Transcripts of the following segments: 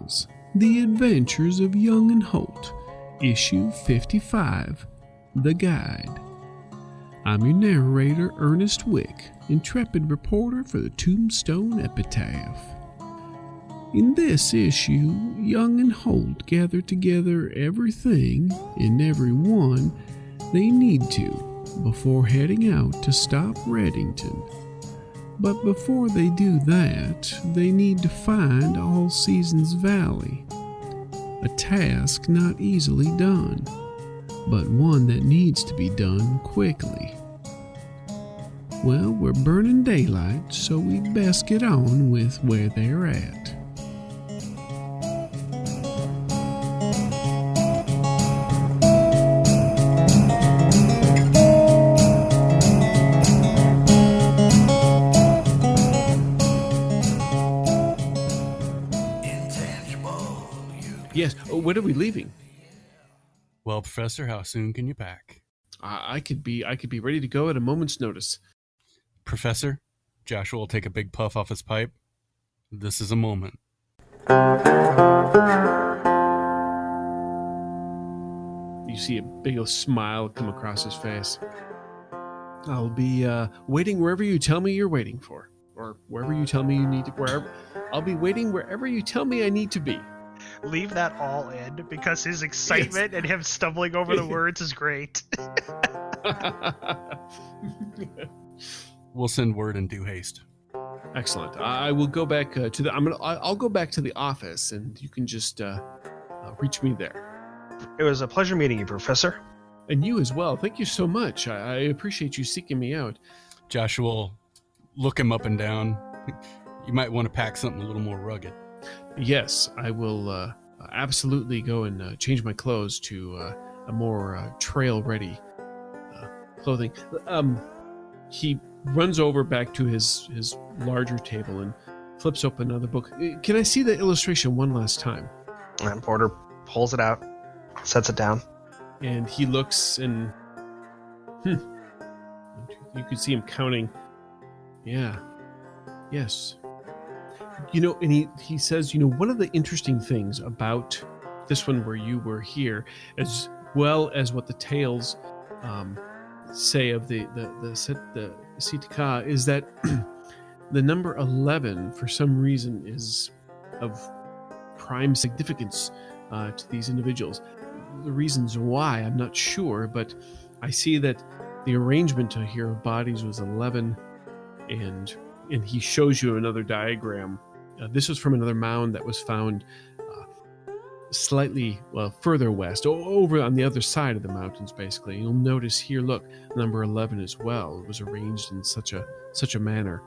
Tales, The Adventures of Young and Holt, Issue 55, The Guide. I'm your narrator, Ernest Wick, intrepid reporter for the Tombstone Epitaph. In this issue, Young and Holt gather together everything and everyone they need to before heading out to stop Reddington. But before they do that, they need to find All Seasons Valley. A task not easily done, but one that needs to be done quickly. Well, we're burning daylight, so we'd best get on with where they're at. Yes, when are we leaving? Well, Professor, how soon can you pack? I could be ready to go at a moment's notice. Professor, Joshua will take a big puff off his pipe. This is a moment. You see a big old smile come across his face. I'll be waiting wherever you tell me you're waiting for, or wherever you tell me you need to. I'll be waiting wherever you tell me I need to be. Leave that all in, because his excitement and him stumbling over the words is great. We'll send word in due haste. Excellent. I will go back to the. I'll go back to the office, and you can just reach me there. It was a pleasure meeting you, Professor. And you as well. Thank you so much. I appreciate you seeking me out. Joshua will look him up and down. You might want to pack something a little more rugged. Yes, I will absolutely go and change my clothes to a more trail-ready clothing. He runs over back to his larger table and flips open another book. Can I see the illustration one last time? And Porter pulls it out, sets it down. And he looks and... You can see him counting. Yeah. Yes. And he says, one of the interesting things about this one where you were here, as well as what the tales say of the Sitka, is that the number 11, for some reason, is of prime significance to these individuals. The reasons why, I'm not sure, but I see that the arrangement here of bodies was 11, and he shows you another diagram. This was from another mound that was found slightly further west, over on the other side of the mountains, basically. You'll notice here, look, number 11 as well. It was arranged in such a manner.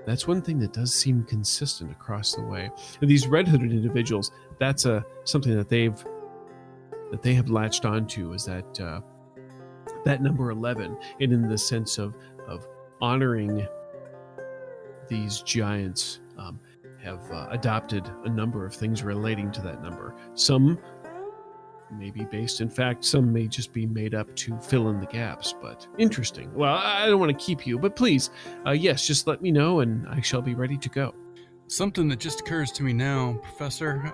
That's one thing that does seem consistent across the way. And these red-hooded individuals, that's something that they have latched onto, is that number 11, and in the sense of honoring these giants, have adopted a number of things relating to that number. Some may be based in fact, some may just be made up to fill in the gaps, but interesting. Well, I don't want to keep you, but please, yes, just let me know and I shall be ready to go. Something that just occurs to me now, Professor,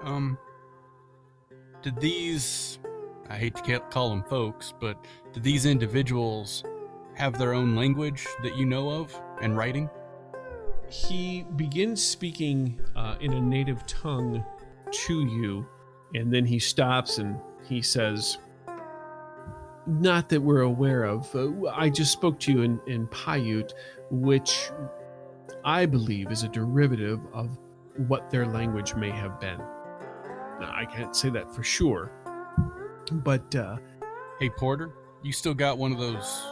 did these, I hate to call them folks, but did these individuals have their own language that you know of and writing? He begins speaking in a native tongue to you, and then he stops and he says, not that we're aware of. I just spoke to you in Paiute, which I believe is a derivative of what their language may have been. Now, I can't say that for sure, but... Hey, Porter, you still got one of those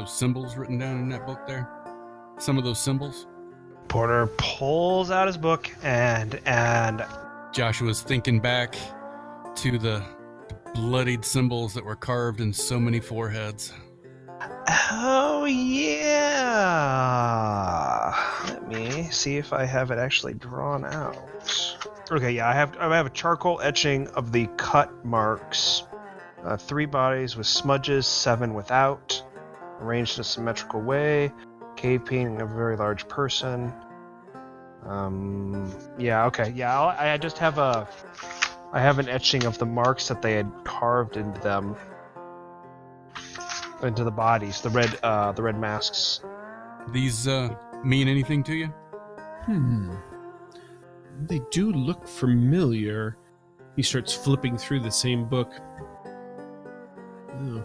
symbols written down in that book there? Some of those symbols? Porter pulls out his book and Joshua's thinking back to the bloodied symbols that were carved in so many foreheads. Oh yeah. Let me see if I have it actually drawn out. Okay, yeah, I have a charcoal etching of the cut marks. 3 bodies with smudges, 7 without, arranged in a symmetrical way. Cave painting of a very large person. Yeah. Okay. Yeah. I just have I have an etching of the marks that they had carved into them, into the bodies, the red masks. These mean anything to you? They do look familiar. He starts flipping through the same book. Oh.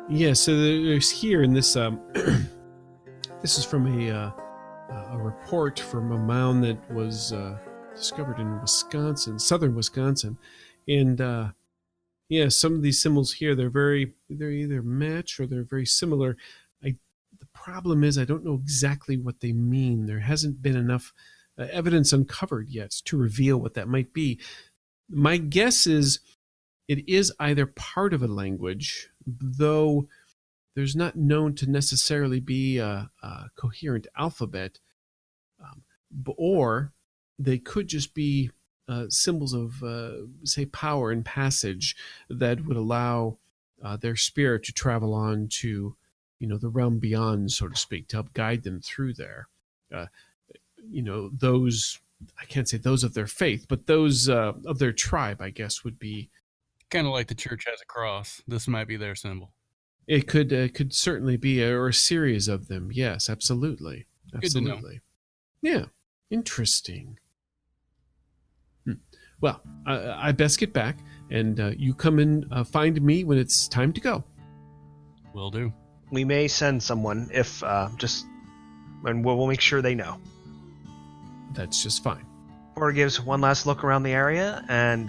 Yeah, so there's here in this. This is from a report from a mound that was discovered in Wisconsin, southern Wisconsin, and yeah, some of these symbols here they're either match or they're very similar. The problem is I don't know exactly what they mean. There hasn't been enough evidence uncovered yet to reveal what that might be. My guess is it is either part of a language, though there's not known to necessarily be a coherent alphabet, or they could just be symbols of, say, power and passage that would allow their spirit to travel on to, the realm beyond, so to speak, to help guide them through there. Those, I can't say those of their faith, but those of their tribe, I guess, would be. Kind of like the church has a cross. This might be their symbol. It could certainly be, or a series of them. Yes, absolutely. Good to know. Yeah, interesting. Well, I best get back, and you come and find me when it's time to go. Will do. We may send someone if and we'll make sure they know. That's just fine. Porter gives one last look around the area, and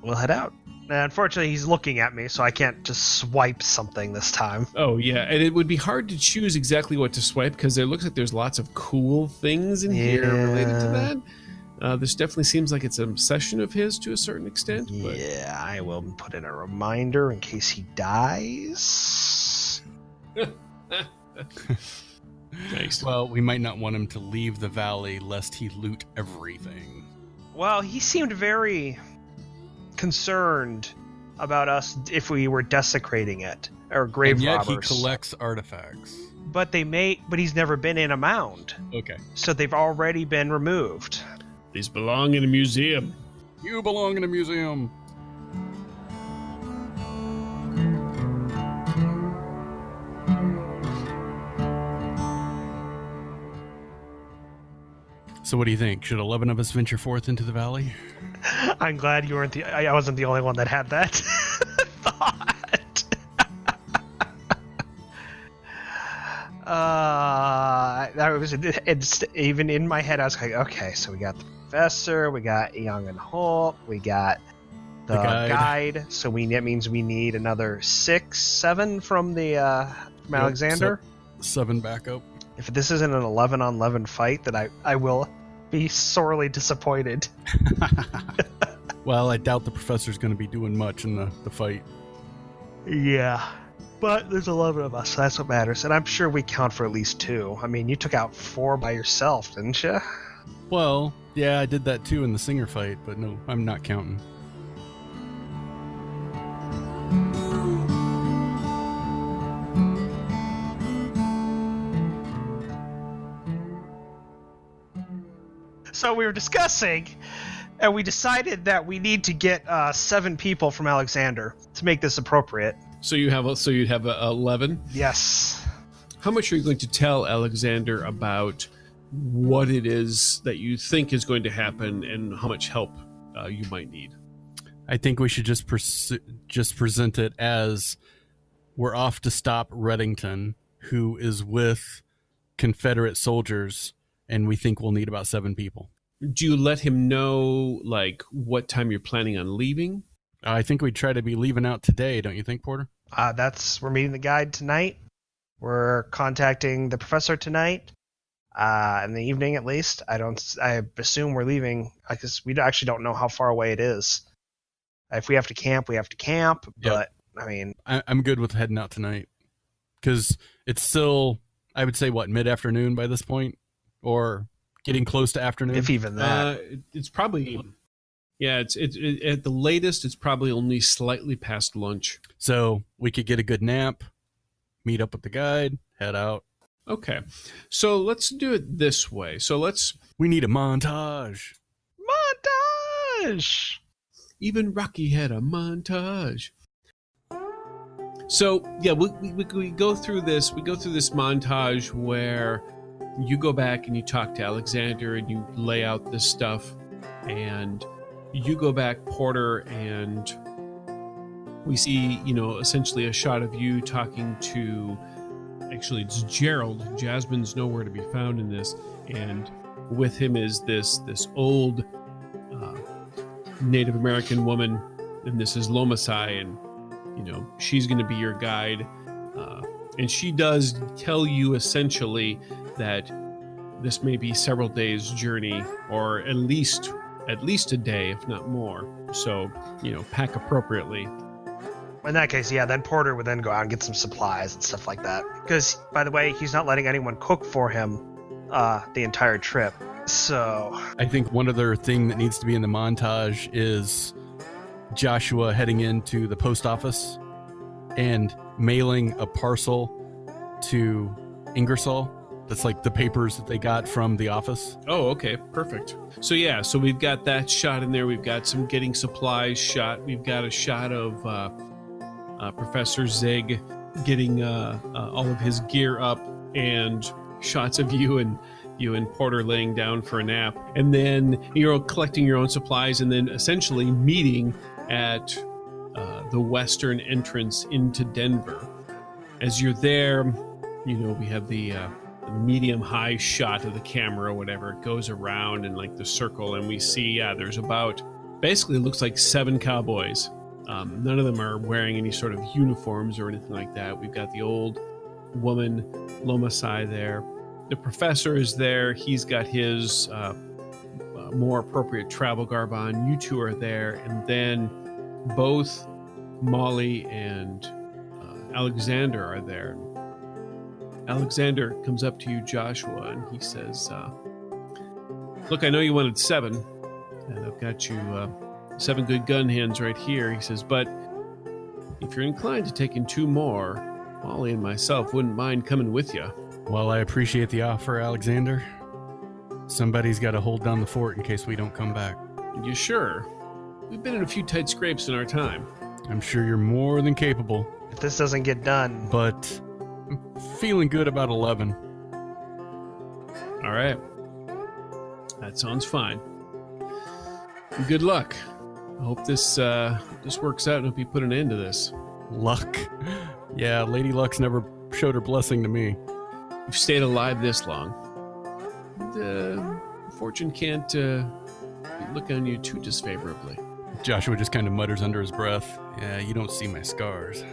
we'll head out. And unfortunately, he's looking at me, so I can't just swipe something this time. Oh, yeah, and it would be hard to choose exactly what to swipe, because it looks like there's lots of cool things in here related to that. This definitely seems like it's an obsession of his to a certain extent. But... yeah, I will put in a reminder in case he dies. Nice. Well, we might not want him to leave the valley lest he loot everything. Well, he seemed very concerned about us if we were desecrating it, or grave and yet robbers. He collects artifacts. But he's never been in a mound. Okay. So they've already been removed. These belong in a museum. You belong in a museum. So what do you think? Should 11 of us venture forth into the valley? I'm glad you weren't I wasn't the only one that had that thought. It's even in my head. I was like, okay, so we got the professor, we got Young and Holt, we got the guide. So that means we need another 6, 7 from the from Alexander. 7 backup. If this isn't an 11-on-11 fight, then I will be sorely disappointed. Well, I doubt the professor's going to be doing much in the fight. Yeah. But there's 11 of us, so that's what matters. And I'm sure we count for at least 2. I mean, you took out 4 by yourself, didn't you? Well, yeah, I did that too in the Singer fight, but no, I'm not counting. So we were discussing, and we decided that we need to get 7 people from Alexander to make this appropriate. So you'd have 11? Yes. How much are you going to tell Alexander about what it is that you think is going to happen and how much help you might need? I think we should just present it as we're off to stop Reddington, who is with Confederate soldiers, and we think we'll need about 7 people. Do you let him know, like, what time you're planning on leaving? I think we'd try to be leaving out today, don't you think, Porter? We're meeting the guide tonight. We're contacting the professor tonight. In the evening, at least. I assume we're leaving. I guess we actually don't know how far away it is. If we have to camp, we have to camp. But, I mean... I'm good with heading out tonight. Because it's still, I would say, mid-afternoon by this point? Or getting close to afternoon? If even that. It's probably... Yeah, it's at the latest, it's probably only slightly past lunch. So we could get a good nap, meet up with the guide, head out. Okay. So let's do it this way. We need a montage. Montage! Even Rocky had a montage. So yeah, we go through this. We go through this montage where you go back and you talk to Alexander and you lay out this stuff, and you go back, Porter, and we see, essentially a shot of you talking to. Actually, it's Gerald. Jasmine's nowhere to be found in this, and with him is this old Native American woman, and this is Lomasai, and she's going to be your guide, and she does tell you essentially that this may be several days' journey, or at least a day, if not more. So pack appropriately. In that case, yeah, then Porter would then go out and get some supplies and stuff like that. Because, by the way, he's not letting anyone cook for him the entire trip. So I think one other thing that needs to be in the montage is Joshua heading into the post office and mailing a parcel to Ingersoll. That's like the papers that they got from the office. Oh, okay, perfect. So yeah, so we've got that shot in there. We've got some getting supplies shot. We've got a shot of Professor Zig getting all of his gear up, and shots of you and Porter laying down for a nap, and then you're collecting your own supplies, and then essentially meeting at the western entrance into Denver. As you're there, we have the medium high shot of the camera or whatever. It goes around in like the circle, and we see there's about, basically it looks like 7 cowboys. None of them are wearing any sort of uniforms or anything like that. We've got the old woman, Lomasai, there. The professor is there. He's got his more appropriate travel garb on. You two are there. And then both Molly and Alexander are there. Alexander comes up to you, Joshua, and he says, look, I know you wanted 7, and I've got you 7 good gun hands right here. He says, but if you're inclined to take in 2 more, Molly and myself wouldn't mind coming with you. Well, I appreciate the offer, Alexander. Somebody's got to hold down the fort in case we don't come back. You sure? We've been in a few tight scrapes in our time. I'm sure you're more than capable. if this doesn't get done. But I'm feeling good about 11. All right. That sounds fine. Good luck. I hope this works out and hope you put an end to this. Luck. Yeah, Lady Luck's never showed her blessing to me. You've stayed alive this long. And, fortune can't look on you too disfavorably. Joshua just kind of mutters under his breath. Yeah, you don't see my scars.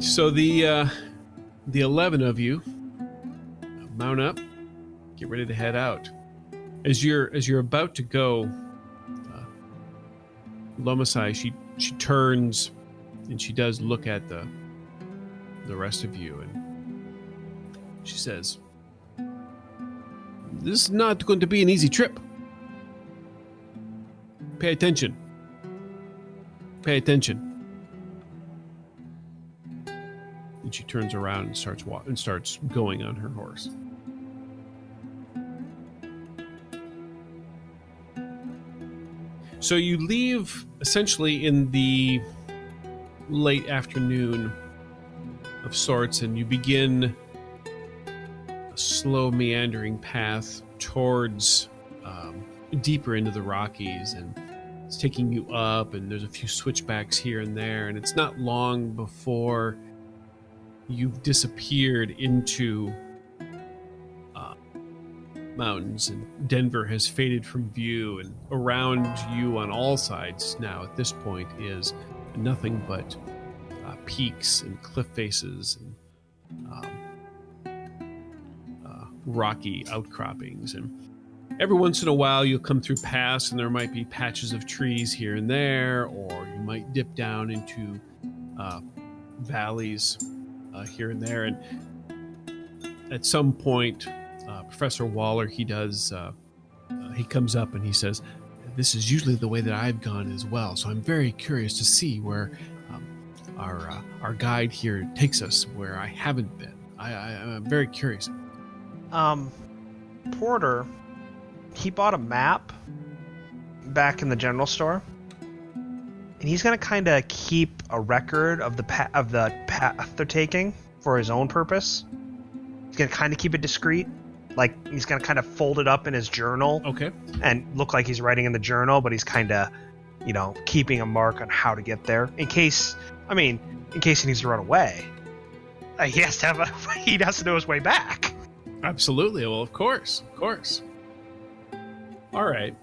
So the 11 of you mount up, get ready to head out. As you're about to go, Lomasai, she turns and she does look at the rest of you, and she says, "This is not going to be an easy trip. Pay attention. Pay attention." And she turns around and starts going on her horse. So you leave essentially in the late afternoon of sorts, and you begin a slow meandering path towards deeper into the Rockies, and it's taking you up, and there's a few switchbacks here and there, and it's not long before you've disappeared into mountains, and Denver has faded from view, and around you on all sides now at this point is nothing but peaks and cliff faces and rocky outcroppings. And every once in a while you'll come through paths and there might be patches of trees here and there, or you might dip down into valleys here and there. And at some point, Professor Waller, he comes up and he says, "This is usually the way that I've gone as well, so I'm very curious to see where our guide here takes us, where I haven't been. I'm very curious." Porter, he bought a map back in the general store, and he's gonna kind of keep a record of the path they're taking for his own purpose. He's gonna kind of keep it discreet, like he's gonna kind of fold it up in his journal, Okay. and look like he's writing in the journal, but he's kind of, keeping a mark on how to get there in case he needs to run away. He has to know his way back. Absolutely. Well, of course. All right.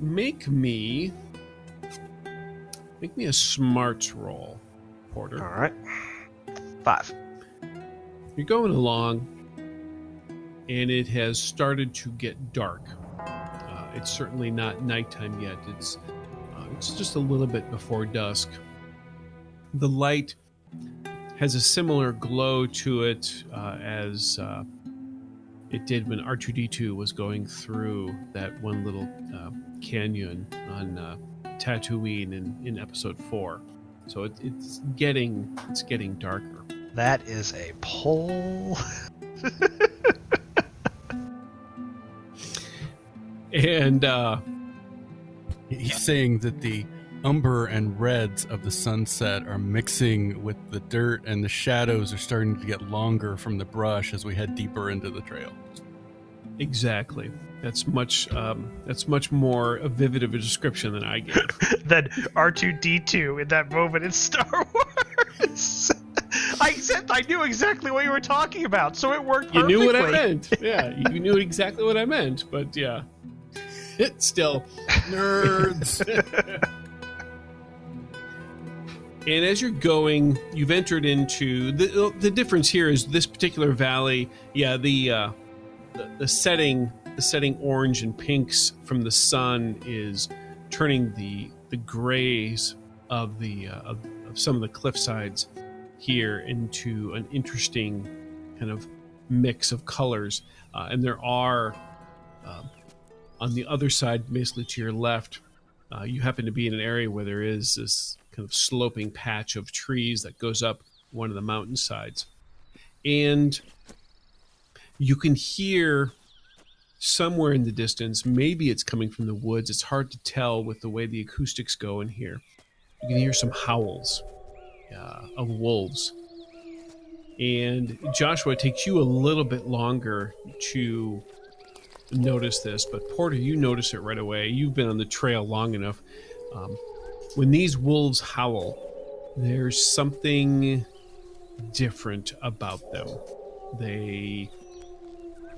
Make me a smarts roll, Porter. All right. 5. You're going along, and it has started to get dark. It's certainly not nighttime yet. It's just a little bit before dusk. The light has a similar glow to it as it did when R2-D2 was going through that one little canyon on Tatooine in episode 4. So it's getting darker. That is a pull. And He's saying that the umber and reds of the sunset are mixing with the dirt, and the shadows are starting to get longer from the brush as we head deeper into the trail. exactly. That's much more vivid of a description than I gave. Than R2-D2 in that moment in Star Wars. I knew exactly what you were talking about, so it worked perfectly. You knew what I meant. Yeah, you knew exactly what I meant, but yeah. It's still nerds. And as you're going, you've entered into the difference here is this particular valley. Yeah, the setting orange and pinks from the sun is turning the grays of some of the cliff sides here into an interesting kind of mix of colors. And there are on the other side, basically to your left, you happen to be in an area where there is this kind of sloping patch of trees that goes up one of the mountainsides. And you can hear somewhere in the distance, maybe it's coming from the woods, it's hard to tell with the way the acoustics go in here. You can hear some howls of wolves. And Joshua, it takes you a little bit longer to notice this, but Porter, you notice it right away. You've been on the trail long enough. When these wolves howl, there's something different about them.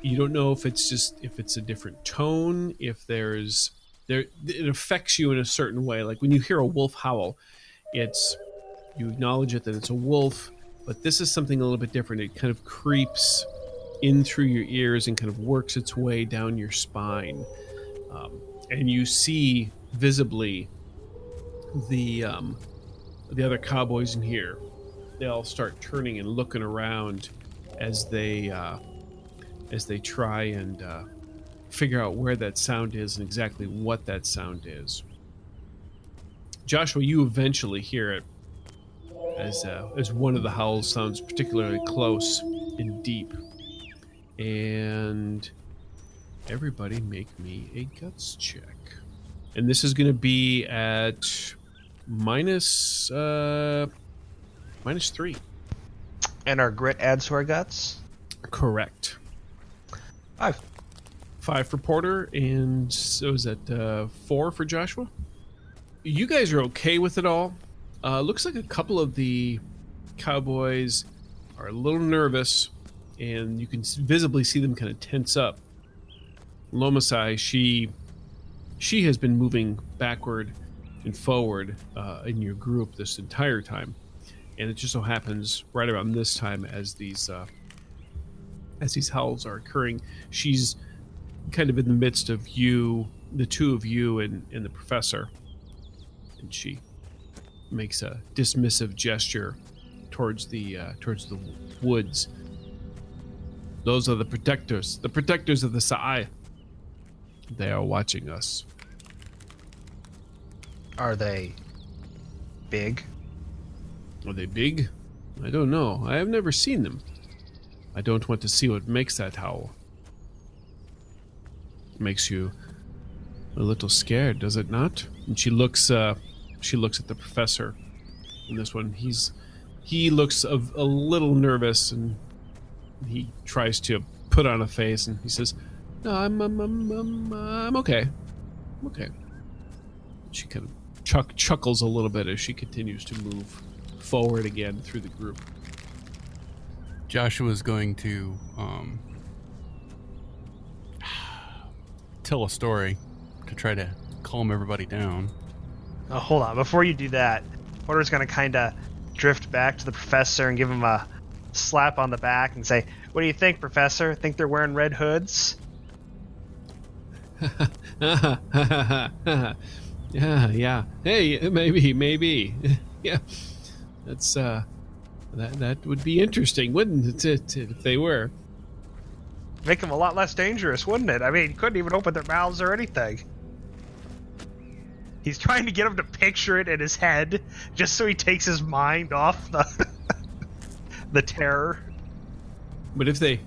You don't know if it's a different tone, it affects you in a certain way. Like when you hear a wolf howl, you acknowledge it that it's a wolf, but this is something a little bit different. It kind of creeps in through your ears and kind of works its way down your spine. And you see visibly the other cowboys in here. They all start turning and looking around as they try and figure out where that sound is and exactly what that sound is. Joshua, you eventually hear it as one of the howls sounds particularly close and deep. And everybody make me a guts check. And this is going to be at minus 3. And our grit adds to our guts? Correct. 5. 5 for Porter, and so is that 4 for Joshua? You guys are okay with it all. Looks like a couple of the cowboys are a little nervous, and you can visibly see them kind of tense up. Lomasai, she has been moving backward, and forward in your group this entire time. And it just so happens right around this time as these howls are occurring, she's kind of in the midst of you, the two of you and the professor. And she makes a dismissive gesture towards the woods. Those are the protectors of the Sa'i. They are watching us. Are they big? Are they big? I don't know. I have never seen them. I don't want to see what makes that howl. It makes you a little scared, does it not? And she looks at the professor. And this one, he looks a little nervous, and he tries to put on a face, and he says, "No, I'm okay. I'm okay." She kind of chuckles a little bit as she continues to move forward again through the group. Joshua's going to tell a story to try to calm everybody down. Oh, hold on. Before you do that, Porter's going to kind of drift back to the professor and give him a slap on the back and say, "What do you think, Professor? Think they're wearing red hoods?" Yeah. Hey, maybe. Yeah. That's that would be interesting, wouldn't it, if they were? Make them a lot less dangerous, wouldn't it? I mean, you couldn't even open their mouths or anything. He's trying to get him to picture it in his head, just so he takes his mind off the terror. But if the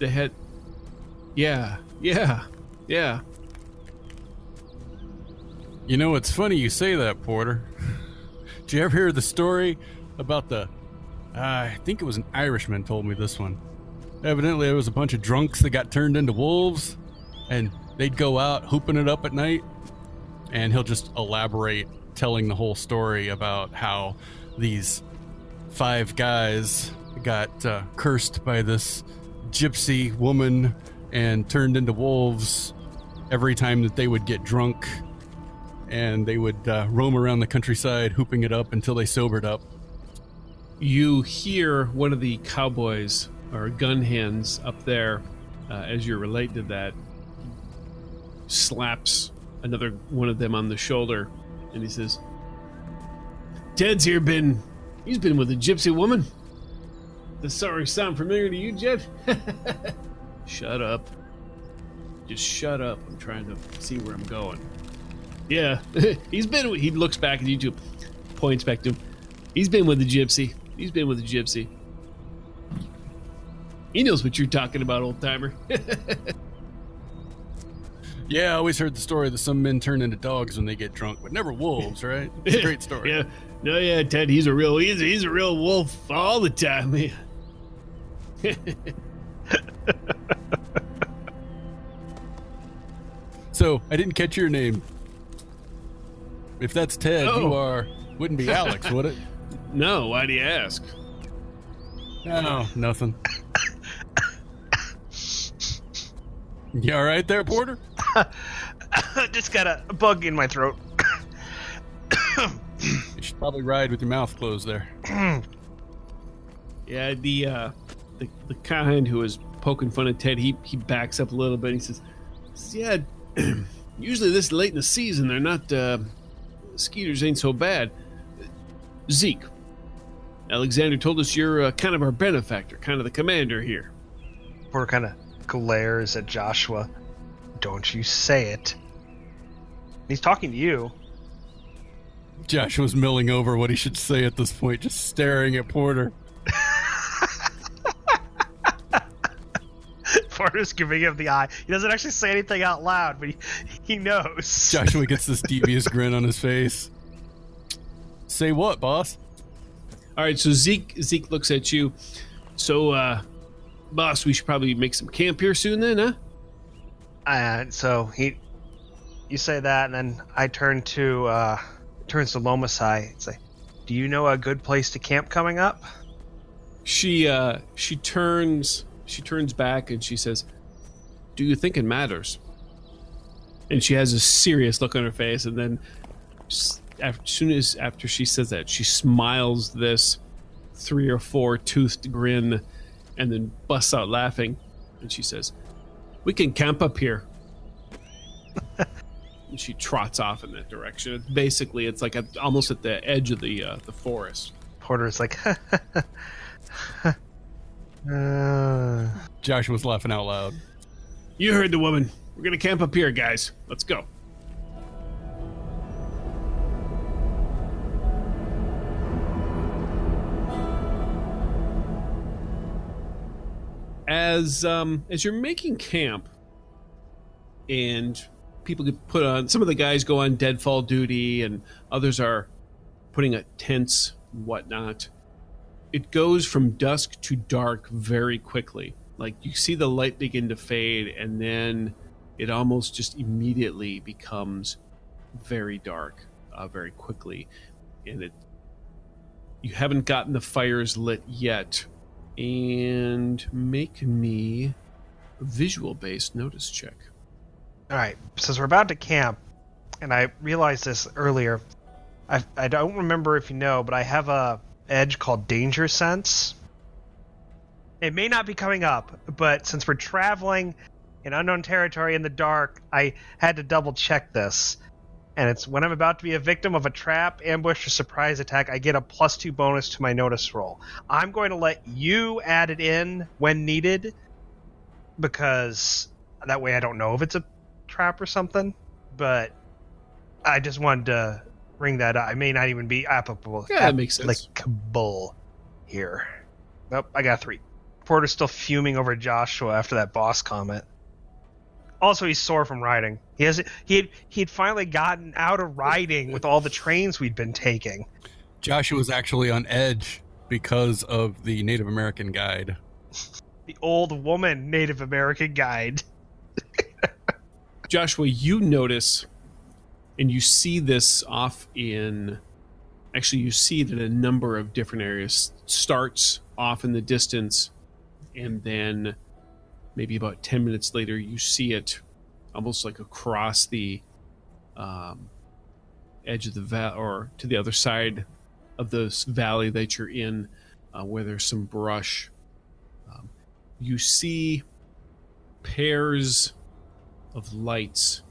head, yeah. You know, it's funny you say that, Porter. Did you ever hear the story about I think it was an Irishman told me this one. Evidently, there was a bunch of drunks that got turned into wolves, and they'd go out hooping it up at night, and he'll just elaborate, telling the whole story about how these 5 guys got cursed by this gypsy woman and turned into wolves every time that they would get drunk, and they would roam around the countryside hooping it up until they sobered up. You hear one of the cowboys or gun hands up there, as you're related to that, slaps another one of them on the shoulder, and he says, "Ted's he's been with a gypsy woman. Does sorry sound familiar to you, Jed?" Shut up. Just shut up. I'm trying to see where I'm going. Yeah, he looks back at you two, points back to him. He's been with a gypsy. He knows what you're talking about, old timer. Yeah, I always heard the story that some men turn into dogs when they get drunk, but never wolves, right? It's a great story. Yeah. No, yeah, Ted, he's a real wolf all the time, man. So, I didn't catch your name. If that's Ted, wouldn't be Alex, would it? No, why do you ask? No, nothing. You all right there, Porter? Just got a bug in my throat. You should probably ride with your mouth closed there. Yeah, the kind who was poking fun at Ted, he backs up a little bit. He says, "Yeah, usually this late in the season, they're not. Skeeters ain't so bad. Zeke, Alexander told us you're kind of our benefactor, kind of the commander here." Porter kind of glares at Joshua. "Don't you say it." He's talking to you. Joshua's milling over what he should say at this point, just staring at Porter. Porter's giving him the eye. He doesn't actually say anything out loud, but he knows. Joshua gets this devious grin on his face. Say what, boss? All right, so Zeke looks at you. So, boss, we should probably make some camp here soon then, huh? So you say that, and then I turns to Lomasai and say, "Do you know a good place to camp coming up?" She turns back and she says, "Do you think it matters?" And she has a serious look on her face, and then after she says that, she smiles this 3 or 4 toothed grin, and then busts out laughing, and she says, "We can camp up here." And she trots off in that direction. It's like almost at the edge of the forest. Porter's like, Josh was laughing out loud. You heard the woman. We're gonna camp up here, guys. Let's go. As you're making camp, and people get put on, some of the guys go on deadfall duty, and others are putting up tents and whatnot. It goes from dusk to dark very quickly. Like, you see the light begin to fade, and then it almost just immediately becomes very dark, very quickly. And you haven't gotten the fires lit yet. And make me a visual-based notice check. all right, since we're about to camp, and I realized this earlier, I don't remember if you know, but I have a edge called Danger Sense. It may not be coming up, but since we're traveling in unknown territory in the dark, I had to double check this. And it's when I'm about to be a victim of a trap, ambush, or surprise attack, I get a +2 bonus to my notice roll. I'm going to let you add it in when needed, because that way I don't know if it's a trap or something. But I just wanted to bring that up. I may not even be applicable. Yeah, that makes sense. Like bull here. Nope, I got 3. Porter's still fuming over Joshua after that boss comment. Also, he's sore from riding. He'd finally gotten out of riding with all the trains we'd been taking. Joshua was actually on edge because of the Native American guide. The old woman Native American guide. Joshua, you notice, and you see this off in... Actually, you see it in a number of different areas. Starts off in the distance, and then maybe about 10 minutes later, you see it almost like across the edge of the valley, or to the other side of this valley that you're in, where there's some brush. You see pairs of lights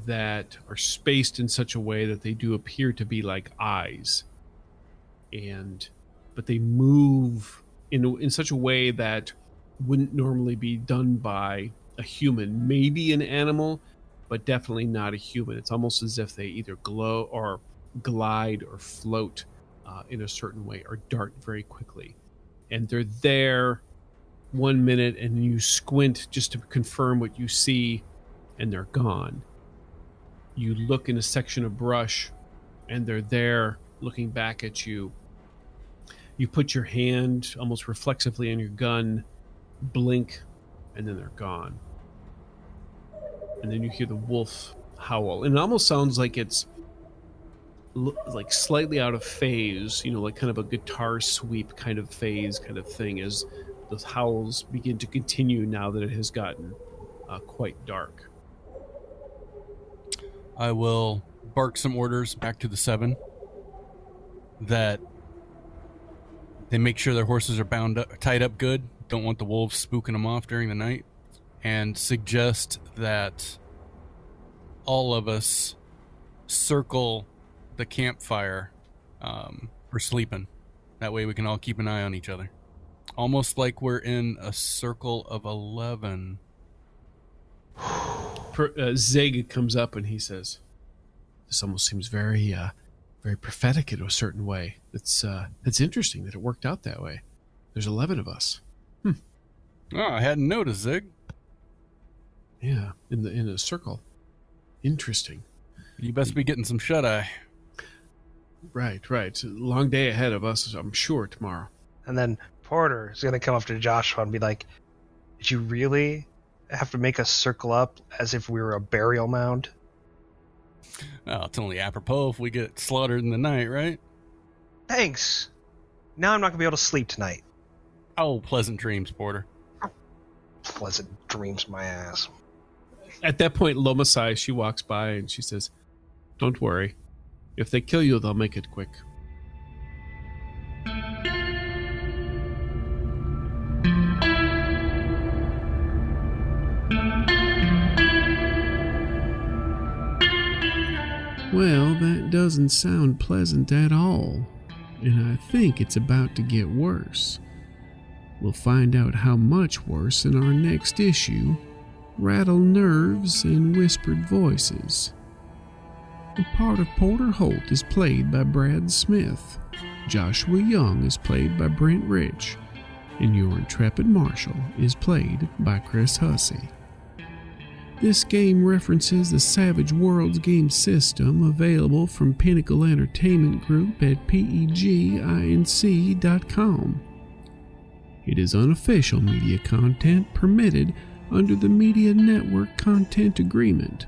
that are spaced in such a way that they do appear to be like eyes, but they move in such a way that wouldn't normally be done by a human. Maybe an animal, but definitely not a human. It's almost as if they either glow or glide or float in a certain way, or dart very quickly. And they're there 1 minute, and you squint just to confirm what you see, and they're gone. You look in a section of brush, and they're there looking back at you. You put your hand almost reflexively on your gun, blink, and then they're gone. And then you hear the wolf howl, and it almost sounds like it's like slightly out of phase, like kind of a guitar sweep kind of phase kind of thing, as those howls begin to continue now that it has gotten quite dark. I will bark some orders back to the 7 that they make sure their horses are tied up good. Don't want the wolves spooking them off during the night, and suggest that all of us circle the campfire for sleeping. That way we can all keep an eye on each other. Almost like we're in a circle of 11. Zig comes up and he says, "This almost seems very, very prophetic in a certain way. It's interesting that it worked out that way. There's 11 of us." Oh, I hadn't noticed, Zig. Yeah, in a circle. Interesting. You best be getting some shut-eye. Right. Long day ahead of us, I'm sure, tomorrow. And then Porter is going to come up to Joshua and be like, "Did you really have to make us circle up as if we were a burial mound?" Oh, it's only apropos if we get slaughtered in the night, right? Thanks. Now I'm not going to be able to sleep tonight. Oh, pleasant dreams, Porter. Pleasant dreams, my ass. At that point, Lomasai, she walks by and she says, "Don't worry. If they kill you, they'll make it quick." Well, that doesn't sound pleasant at all, and I think it's about to get worse. We'll find out how much worse in our next issue, Rattle Nerves and Whispered Voices. The part of Porter Holt is played by Brad Smith, Joshua Young is played by Brent Rich, and your intrepid Marshal is played by Chris Hussey. This game references the Savage Worlds game system available from Pinnacle Entertainment Group at peginc.com. It is unofficial media content permitted under the Media Network Content Agreement.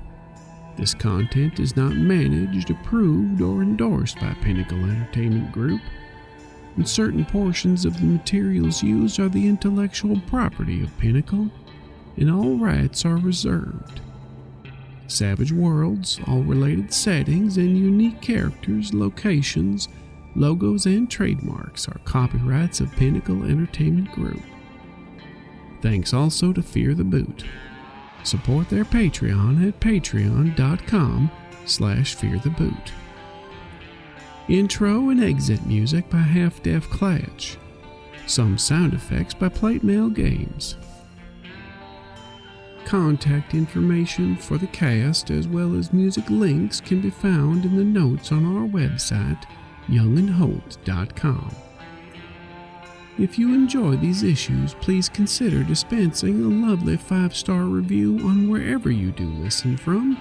This content is not managed, approved, or endorsed by Pinnacle Entertainment Group, and certain portions of the materials used are the intellectual property of Pinnacle, and all rights are reserved. Savage Worlds, all related settings, and unique characters, locations, logos, and trademarks are copyrights of Pinnacle Entertainment Group. Thanks also to Fear the Boot. Support their Patreon at patreon.com/feartheboot. Intro and exit music by Half Deaf Clatch. Some sound effects by Plate Mail Games. Contact information for the cast as well as music links can be found in the notes on our website, youngandholt.com. If you enjoy these issues, please consider dispensing a lovely 5-star review on wherever you do listen from.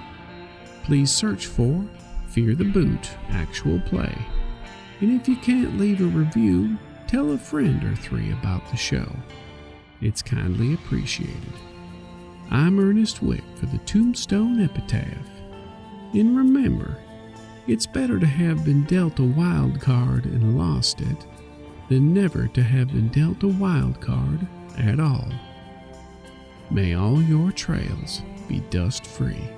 Please search for Fear the Boot Actual Play. And if you can't leave a review, tell a friend or 3 about the show. It's kindly appreciated. I'm Ernest Wick for the Tombstone Epitaph. And remember, it's better to have been dealt a wild card and lost it than never to have been dealt a wild card at all. May all your trails be dust-free.